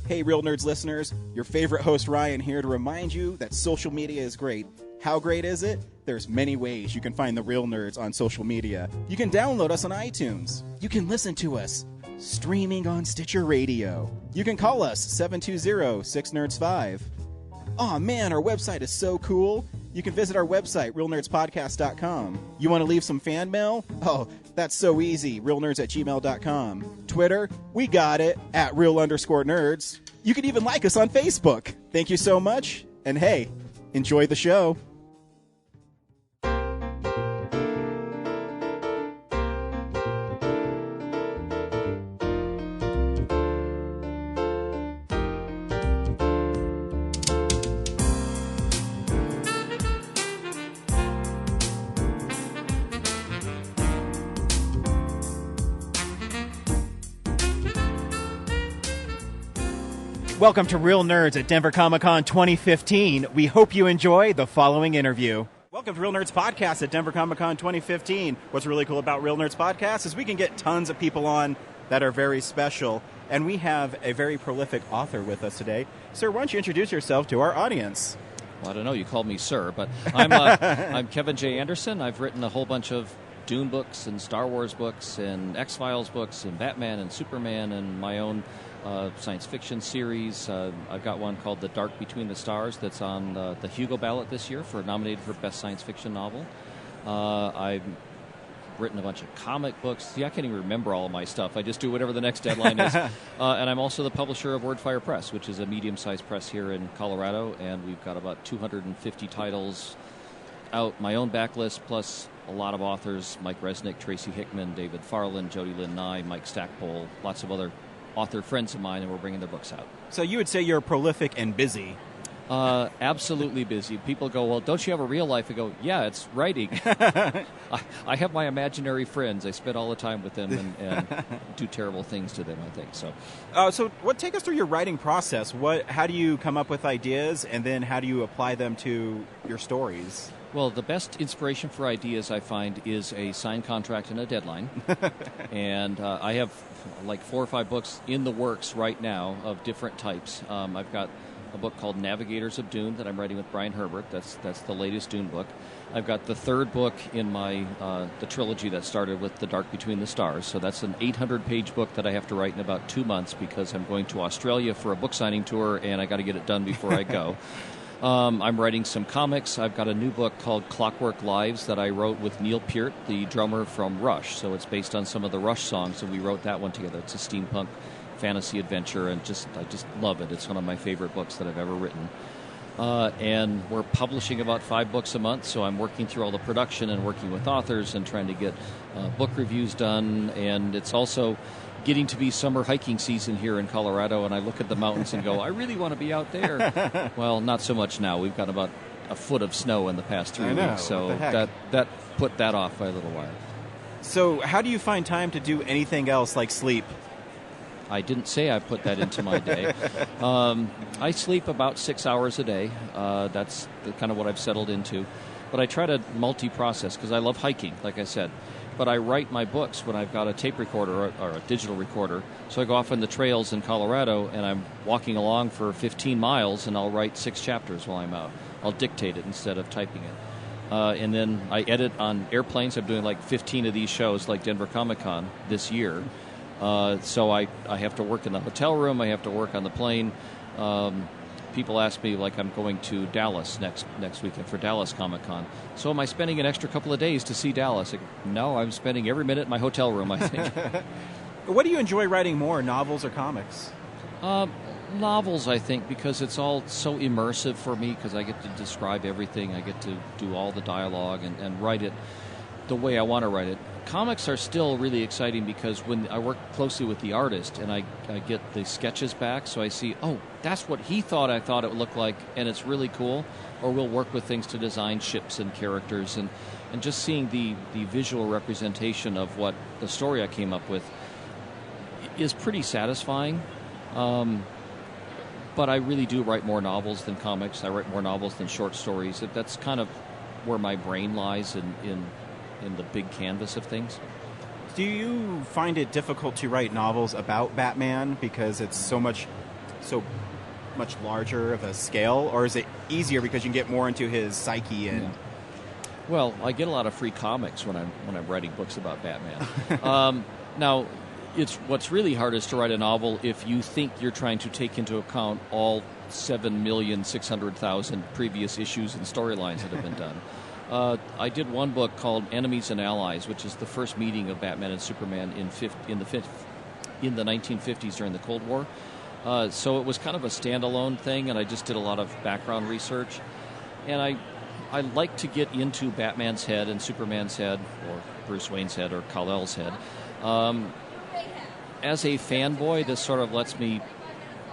Hey, Real Nerds listeners, your favorite host Ryan here to remind you that social media is great. How great is it? There's many ways you can find the Real Nerds on social media. You can download us on iTunes. You can listen to us streaming on Stitcher Radio. You can call us 720-6nerds5. Aw man, our website is so cool. You can visit our website, realnerdspodcast.com. You want to leave some fan mail? Oh, that's so easy, realnerds@gmail.com. Twitter? We got it, @real_nerds. You can even like us on Facebook. Thank you so much, and hey, enjoy the show. Welcome to Real Nerds at Denver Comic Con 2015. We hope you enjoy the following interview. Welcome to Real Nerds Podcast at Denver Comic Con 2015. What's really cool about Real Nerds Podcast is we can get tons of people on that are very special. And we have a very prolific author with us today. Sir, why don't you introduce yourself to our audience? Well, I don't know. You called me sir, but I'm Kevin J. Anderson. I've written a whole bunch of Dune books and Star Wars books and X-Files books and Batman and Superman and my own science fiction series. I've got one called The Dark Between the Stars that's on the Hugo ballot this year, nominated for Best Science Fiction Novel. I've written a bunch of comic books. See, I can't even remember all of my stuff. I just do whatever the next deadline is. And I'm also the publisher of Wordfire Press, which is a medium-sized press here in Colorado, and we've got about 250 titles out, my own backlist, plus a lot of authors, Mike Resnick, Tracy Hickman, David Farland, Jody Lynn Nye, Mike Stackpole, lots of other author friends of mine, and we're bringing their books out. So you would say you're prolific and busy. Absolutely busy. People go, well, don't you have a real life? I go, yeah, it's writing. I have my imaginary friends. I spend all the time with them and do terrible things to them, I think. So take us through your writing process. How do you come up with ideas, and then how do you apply them to your stories? Well, the best inspiration for ideas, I find, is a signed contract and a deadline. And I have like 4 or 5 books in the works right now of different types. I've got a book called Navigators of Dune that I'm writing with Brian Herbert. That's the latest Dune book. I've got the 3rd book in my the trilogy that started with The Dark Between the Stars. So that's an 800-page book that I have to write in about 2 months because I'm going to Australia for a book signing tour, and I got to get it done before I go. I'm writing some comics. I've got a new book called Clockwork Lives that I wrote with Neil Peart, the drummer from Rush. So it's based on some of the Rush songs, and we wrote that one together. It's a steampunk fantasy adventure, and I just love it. It's one of my favorite books that I've ever written. And we're publishing about 5 books a month, so I'm working through all the production and working with authors and trying to get book reviews done. And it's also getting to be summer hiking season here in Colorado, and I look at the mountains and go, I really want to be out there. Well, not so much now. We've got about a foot of snow in the past 3 weeks, so that put that off by a little while. So how do you find time to do anything else like sleep? I didn't say I put that into my day. I sleep about 6 hours a day. That's kind of what I've settled into. But I try to multi-process because I love hiking, like I said. But I write my books when I've got a tape recorder or a digital recorder. So I go off on the trails in Colorado, and I'm walking along for 15 miles, and I'll write 6 chapters while I'm out. I'll dictate it instead of typing it. And then I edit on airplanes. I'm doing like 15 of these shows like Denver Comic Con this year. So I have to work in the hotel room. I have to work on the plane. People ask me, like, I'm going to Dallas next weekend for Dallas Comic Con. So am I spending an extra couple of days to see Dallas? No, I'm spending every minute in my hotel room, I think. What do you enjoy writing more, novels or comics? Novels, I think, because it's all so immersive for me, because I get to describe everything. I get to do all the dialogue and write it the way I want to write it. Comics are still really exciting because when I work closely with the artist and I get the sketches back, so I see, oh, that's what he thought I thought it would look like, and it's really cool. Or we'll work with things to design ships and characters, and just seeing the visual representation of what the story I came up with is pretty satisfying. But I really do write more novels than comics. I write more novels than short stories. That's kind of where my brain lies in the big canvas of things. Do you find it difficult to write novels about Batman because it's so so much larger of a scale, or is it easier because you can get more into his psyche and? Yeah. Well, I get a lot of free comics when I'm writing books about Batman. Now, what's really hard is to write a novel if you think you're trying to take into account all 7,600,000 previous issues and storylines that have been done. I did one book called Enemies and Allies, which is the first meeting of Batman and Superman in the 1950s during the Cold War. So it was kind of a standalone thing, and I just did a lot of background research. And I like to get into Batman's head and Superman's head, or Bruce Wayne's head, or Kal-El's head. As a fanboy, this sort of lets me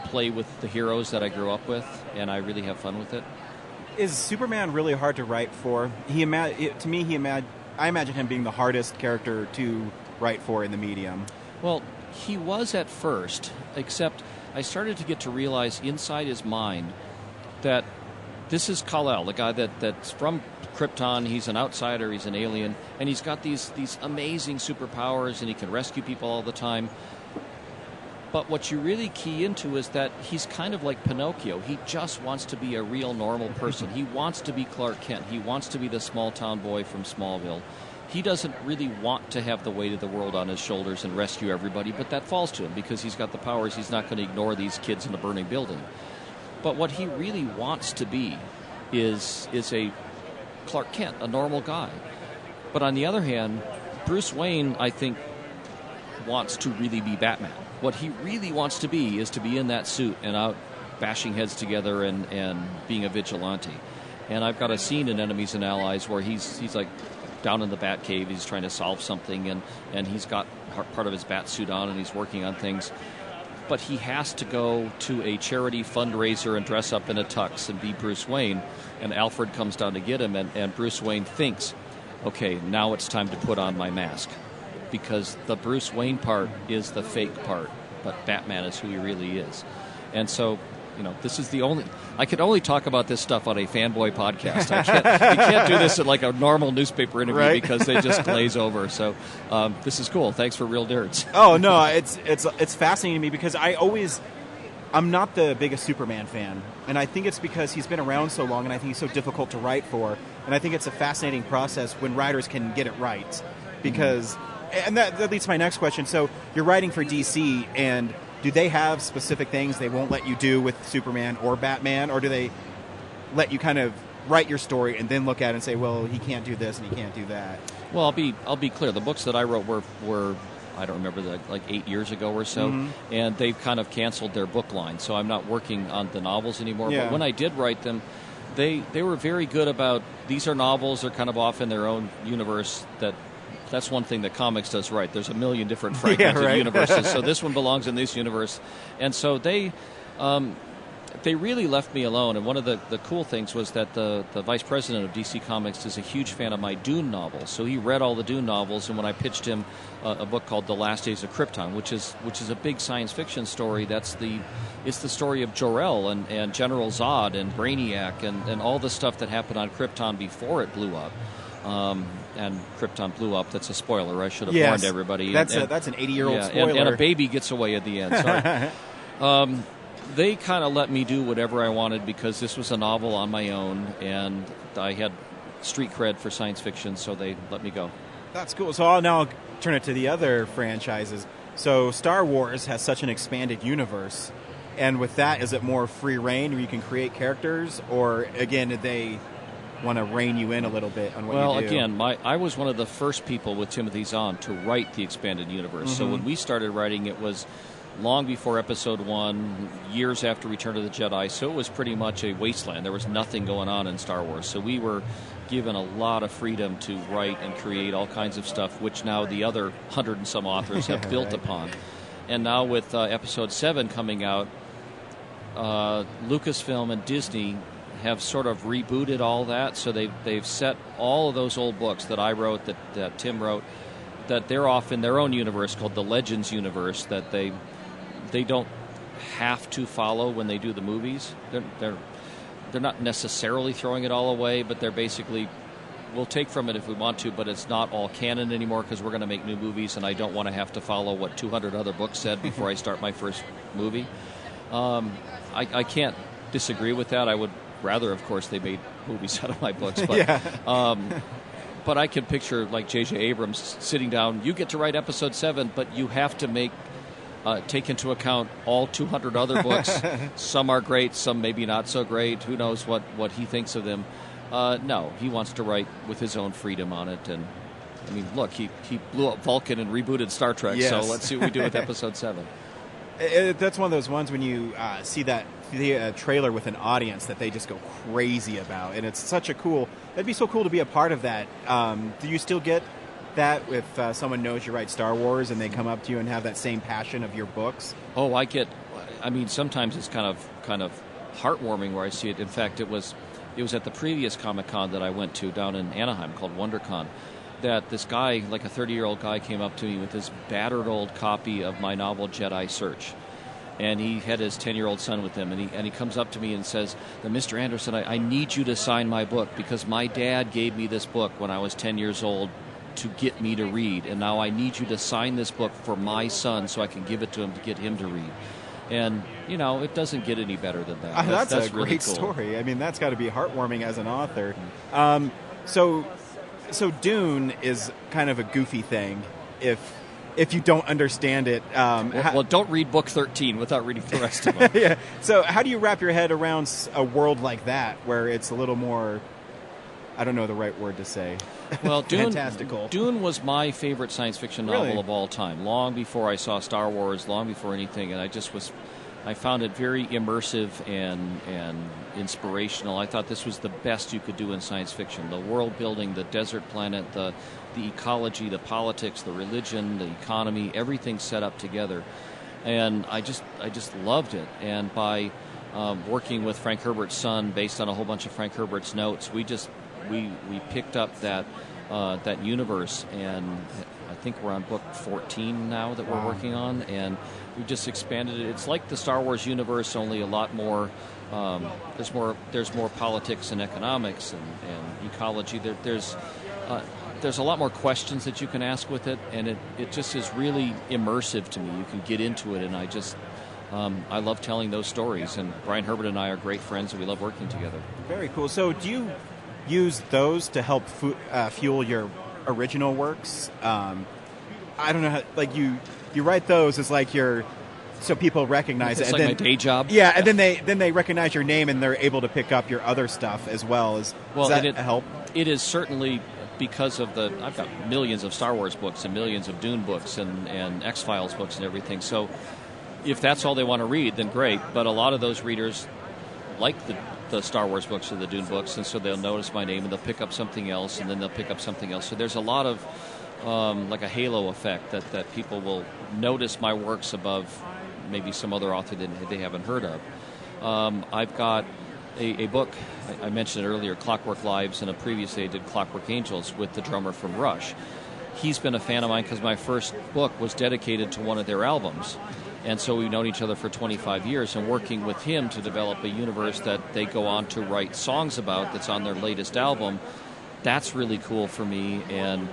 play with the heroes that I grew up with, and I really have fun with it. Is Superman really hard to write for? I imagine him being the hardest character to write for in the medium. Well, he was at first, except I started to get to realize inside his mind that this is Kal-El, the guy that's from Krypton. He's an outsider, he's an alien, and he's got these amazing superpowers, and he can rescue people all the time. But what you really key into is that he's kind of like Pinocchio. He just wants to be a real normal person. He wants to be Clark Kent. He wants to be the small-town boy from Smallville. He doesn't really want to have the weight of the world on his shoulders and rescue everybody, but that falls to him because he's got the powers. He's not going to ignore these kids in a burning building. But what he really wants to be is a Clark Kent, a normal guy. But on the other hand, Bruce Wayne, I think, wants to really be Batman. What he really wants to be is to be in that suit and out bashing heads together and being a vigilante. And I've got a scene in Enemies and Allies where he's like down in the Batcave. He's trying to solve something, and he's got part of his bat suit on, and he's working on things. But he has to go to a charity fundraiser and dress up in a tux and be Bruce Wayne. And Alfred comes down to get him, and Bruce Wayne thinks, okay, now it's time to put on my mask. Because the Bruce Wayne part is the fake part, but Batman is who he really is. And so, this is I can only talk about this stuff on a fanboy podcast. You can't do this at like a normal newspaper interview, right? Because they just glaze over. So this is cool. Thanks for Real Nerds. Oh, no, it's fascinating to me because I'm not the biggest Superman fan. And I think it's because he's been around so long, and I think he's so difficult to write for. And I think it's a fascinating process when writers can get it right. Because... And that leads to my next question. So you're writing for DC, and do they have specific things they won't let you do with Superman or Batman, or do they let you kind of write your story and then look at it and say, well, he can't do this and he can't do that? Well, I'll be clear. The books that I wrote were I don't remember, like 8 years ago or so, and they've kind of canceled their book line, so I'm not working on the novels anymore. Yeah. But when I did write them, they were very good about, these are novels, they're kind of off in their own universe. That's one thing that comics does right. There's a million different fragmented universes, so this one belongs in this universe. And so they really left me alone. And one of the cool things was that the vice president of DC Comics is a huge fan of my Dune novels. So he read all the Dune novels, and when I pitched him a book called The Last Days of Krypton, which is a big science fiction story, it's the story of Jor-El and General Zod and Brainiac and all the stuff that happened on Krypton before it blew up. And Krypton blew up. That's a spoiler. I should have warned everybody. That's an 80-year-old spoiler. And a baby gets away at the end. Sorry. They kind of let me do whatever I wanted because this was a novel on my own, and I had street cred for science fiction, so they let me go. That's cool. So I'll now turn it to the other franchises. So Star Wars has such an expanded universe, and with that, is it more free reign where you can create characters, or again, did they want to rein you in a little bit on what you do? Well, again, I was one of the first people with Timothy Zahn to write the expanded universe. So when we started writing, it was long before Episode 1, years after Return of the Jedi, so it was pretty much a wasteland. There was nothing going on in Star Wars. So we were given a lot of freedom to write and create all kinds of stuff, which now the other 100 and some authors have built upon. And now with Episode 7 coming out, Lucasfilm and Disney have sort of rebooted all that, so they've set all of those old books that I wrote, that Tim wrote, that they're off in their own universe called the Legends universe that they don't have to follow when they do the movies. They're not necessarily throwing it all away, but they're basically, we'll take from it if we want to, but it's not all canon anymore because we're going to make new movies, and I don't want to have to follow what 200 other books said before I start my first movie. I can't disagree with that. I would rather, of course, they made movies out of my books, but Yeah. but I can picture like J.J. Abrams sitting down. You get to write episode 7, but you have to take into account all 200 other books. Some are great, some maybe not so great. Who knows what he thinks of them? No, he wants to write with his own freedom on it. And I mean, look, he blew up Vulcan and rebooted Star Trek. Yes. So let's see what we do with episode 7. That's one of those ones when you see that trailer with an audience that they just go crazy about, and it's such a cool. That'd be so cool to be a part of that. Do you still get that if someone knows you write Star Wars and they come up to you and have that same passion of your books? Oh, I mean, sometimes it's kind of heartwarming where I see it. In fact, it was at the previous Comic-Con that I went to down in Anaheim called WonderCon, that this guy, like a 30-year-old guy, came up to me with this battered old copy of my novel Jedi Search. And he had his 10-year-old son with him, and he comes up to me and says, Mr. Anderson, I need you to sign my book because my dad gave me this book when I was 10 years old to get me to read, and now I need you to sign this book for my son so I can give it to him to get him to read. And, you know, it doesn't get any better than that. That's a really great cool. story. I mean, that's got to be heartwarming as an author. So Dune is kind of a goofy thing if you don't understand it. Well, don't read book 13 without reading the rest of them. Yeah. So how do you wrap your head around a world like that where it's a little more, I don't know the right word to say. Well, fantastical. Dune was my favorite science fiction novel Really? of all time, long before I saw Star Wars, long before anything, and I found it very immersive and inspirational. I thought this was the best you could do in science fiction. The world building, the desert planet, the ecology, the politics, the religion, the economy, everything set up together. And I just loved it. And by working with Frank Herbert's son, based on a whole bunch of Frank Herbert's notes, we picked up that universe, and I think we're on book 14 now that we're working on, and we just expanded it. It's like the Star Wars universe, only a lot more. There's more politics and economics and ecology. There's a lot more questions that you can ask with it, and it just is really immersive to me. You can get into it, and I love telling those stories. And Brian Herbert and I are great friends, and we love working together. Very cool. So do you use those to help fuel your original works? I don't know how, like you write those as like so people recognize it's it. Like and my day job. Yeah, and then they recognize your name and they're able to pick up your other stuff as well. Does that help? It is certainly because of I've got millions of Star Wars books and millions of Dune books and X-Files books and everything. So if that's all they want to read, then great. But a lot of those readers like the Star Wars books or the Dune books, and so they'll notice my name and they'll pick up something else, and then they'll pick up something else. So there's a lot of like a halo effect that people will notice my works above maybe some other author that they haven't heard of. I've got a book, I mentioned it earlier, Clockwork Lives, and previously I did Clockwork Angels with the drummer from Rush. He's been a fan of mine because my first book was dedicated to one of their albums. And so we've known each other for 25 years, and working with him to develop a universe that they go on to write songs about that's on their latest album, that's really cool for me. And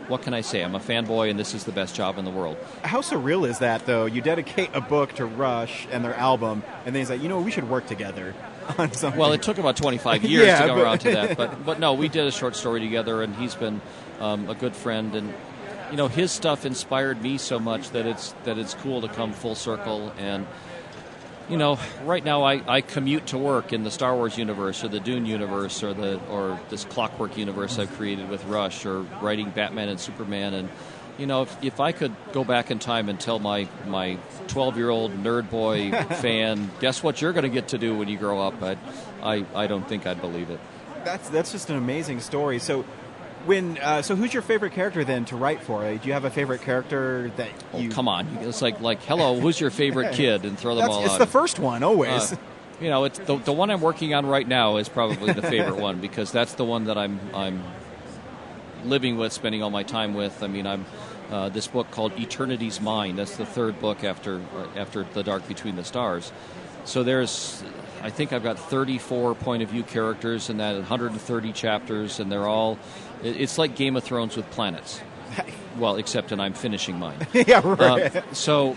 what can I say? I'm a fanboy, and this is the best job in the world. How surreal is that, though? You dedicate a book to Rush and their album, and then he's like, we should work together on something. Well, it took about 25 years to go around to that. But no, we did a short story together, and he's been a good friend. And his stuff inspired me so much that it's cool to come full circle. And right now I commute to work in the Star Wars universe or the Dune universe or this Clockwork universe I've created with Rush, or writing Batman and Superman. And if I could go back in time and tell my 12-year-old nerd boy fan, guess what you're going to get to do when you grow up, I don't think I'd believe it. That's just an amazing story. So so who's your favorite character then to write for? Do you have a favorite character that you... Oh, come on. It's like hello, who's your favorite kid? And throw them all out. It's the first one, always. It's the one I'm working on right now is probably the favorite one, because that's the one that I'm living with, spending all my time with. I mean, I'm this book called Eternity's Mine. That's the third book after The Dark Between the Stars. So I think I've got 34 point of view characters in that, 130 chapters, and they're all... It's like Game of Thrones with planets. Well, except I'm finishing mine. Yeah, right. So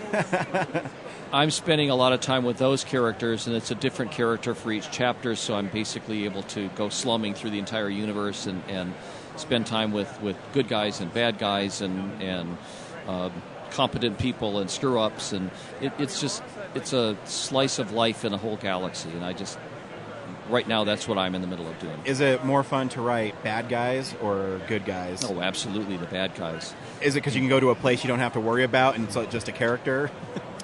I'm spending a lot of time with those characters, and it's a different character for each chapter, so I'm basically able to go slumming through the entire universe and spend time with good guys and bad guys and competent people and screw-ups, and it's a slice of life in a whole galaxy, and right now that's what I'm in the middle of doing. Is it more fun to write bad guys or good guys? Oh, absolutely, the bad guys. Is it because you can go to a place you don't have to worry about and it's just a character?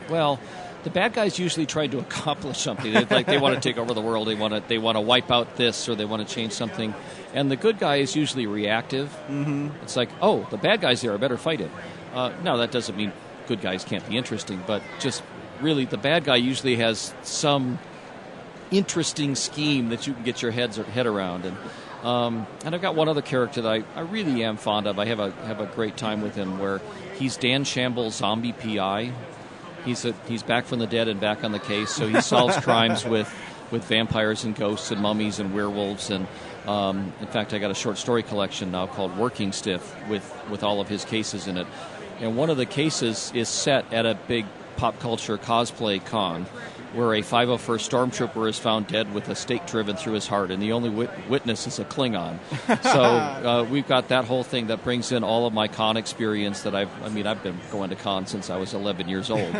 Well, the bad guys usually try to accomplish something. They want to take over the world. They want to wipe out this, or they want to change something. And the good guy is usually reactive. Mm-hmm. It's like, oh, the bad guy's there. I better fight him. No, that doesn't mean good guys can't be interesting, but just really the bad guy usually has some interesting scheme that you can get your head around. And I've got one other character that I really am fond of. I have a great time with him, where he's Dan Shambles' zombie PI. He's back from the dead and back on the case, so he solves crimes with vampires and ghosts and mummies and werewolves. And in fact, I got a short story collection now called Working Stiff with all of his cases in it. And one of the cases is set at a big pop culture cosplay con, where a 501st Stormtrooper is found dead with a stake driven through his heart, and the only witness is a Klingon. So we've got that whole thing that brings in all of my con experience that I've been going to con since I was 11 years old.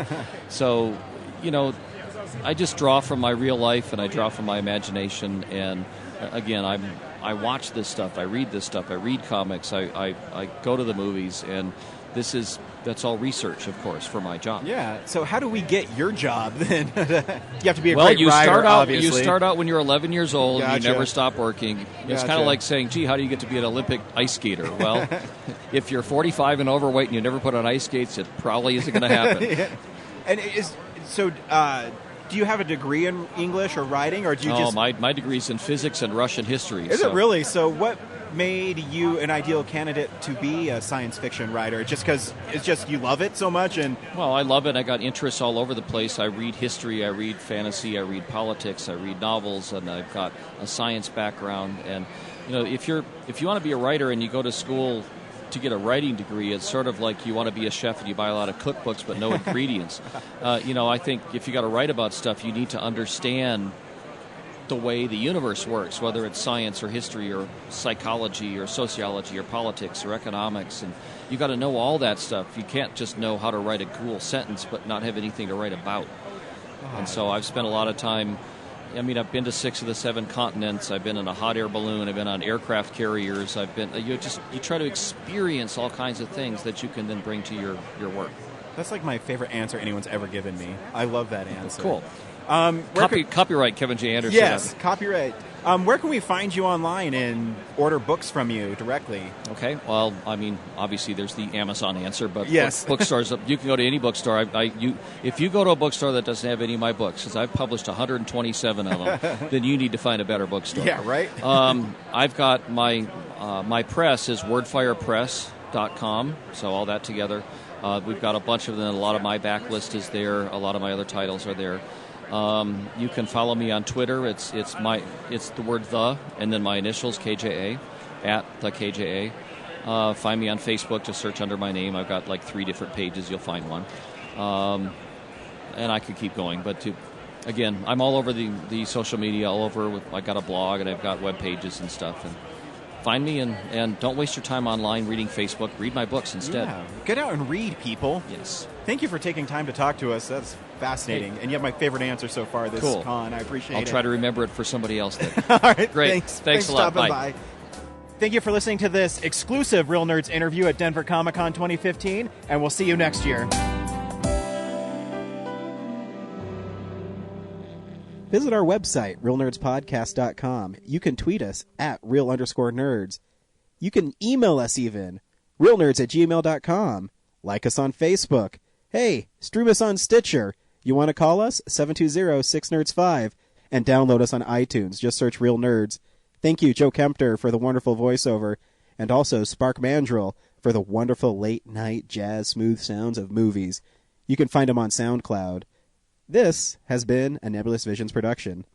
So, I just draw from my real life, and I draw from my imagination, and again, I watch this stuff, I read this stuff, I read comics, I go to the movies, and that's all research, of course, for my job. Yeah. So how do we get your job then? You have to be a great writer, obviously. You start out when you're 11 years old. Gotcha. You never stop working. It's kind of like saying, gee, how do you get to be an Olympic ice skater? Well, if you're 45 and overweight and you never put on ice skates, it probably isn't going to happen. Yeah. And do you have a degree in English or writing, or do you just... my degree's in physics and Russian history. Is it really? So what made you an ideal candidate to be a science fiction writer? Just because you love it so much? Well, I love it. I got interests all over the place. I read history, I read fantasy, I read politics, I read novels, and I've got a science background. And if you want to be a writer and you go to school to get a writing degree, it's sort of like you want to be a chef and you buy a lot of cookbooks but no ingredients. I think if you got to write about stuff, you need to understand the way the universe works, whether it's science or history or psychology or sociology or politics or economics, and you got to know all that stuff. You can't just know how to write a cool sentence but not have anything to write about. And so I've spent a lot of time. I've been to 6 of the 7 continents. I've been in a hot air balloon. I've been on aircraft carriers. I've been. You try to experience all kinds of things that you can then bring to your work. That's like my favorite answer anyone's ever given me. I love that answer. Cool. Copyright Kevin J. Anderson. Yes, copyright. Where can we find you online and order books from you directly? Okay. Well, obviously there's the Amazon answer, but yes. Bookstores, you can go to any bookstore. If you go to a bookstore that doesn't have any of my books, because I've published 127 of them, then you need to find a better bookstore. Yeah, right? I've got my press is wordfirepress.com, so all that together. We've got a bunch of them. A lot of my backlist is there. A lot of my other titles are there. You can follow me on Twitter. It's the word the and then my initials KJA at the KJA. Find me on Facebook. Just search under my name. I've got like 3 different pages. You'll find one. And I could keep going, but again, I'm all over the social media. All over. I got a blog and I've got web pages and stuff. And find me and don't waste your time online reading Facebook. Read my books instead. Yeah. Get out and read, people. Yes. Thank you for taking time to talk to us. That's fascinating. And you have my favorite answer so far this con. I appreciate it. I'll try to remember it for somebody else then. All right. Great. Thanks a lot. Bye. By. Thank you for listening to this exclusive Real Nerds interview at Denver Comic Con 2015, and we'll see you next year. Visit our website, realnerdspodcast.com. You can tweet us at @real_nerds. You can email us even, realnerds@gmail.com. Like us on Facebook. Hey, stream us on Stitcher. You want to call us? 720-6nerds5. And download us on iTunes. Just search Real Nerds. Thank you, Joe Kempter, for the wonderful voiceover. And also Spark Mandrill for the wonderful late-night jazz smooth sounds of movies. You can find him on SoundCloud. This has been a Nebulous Visions production.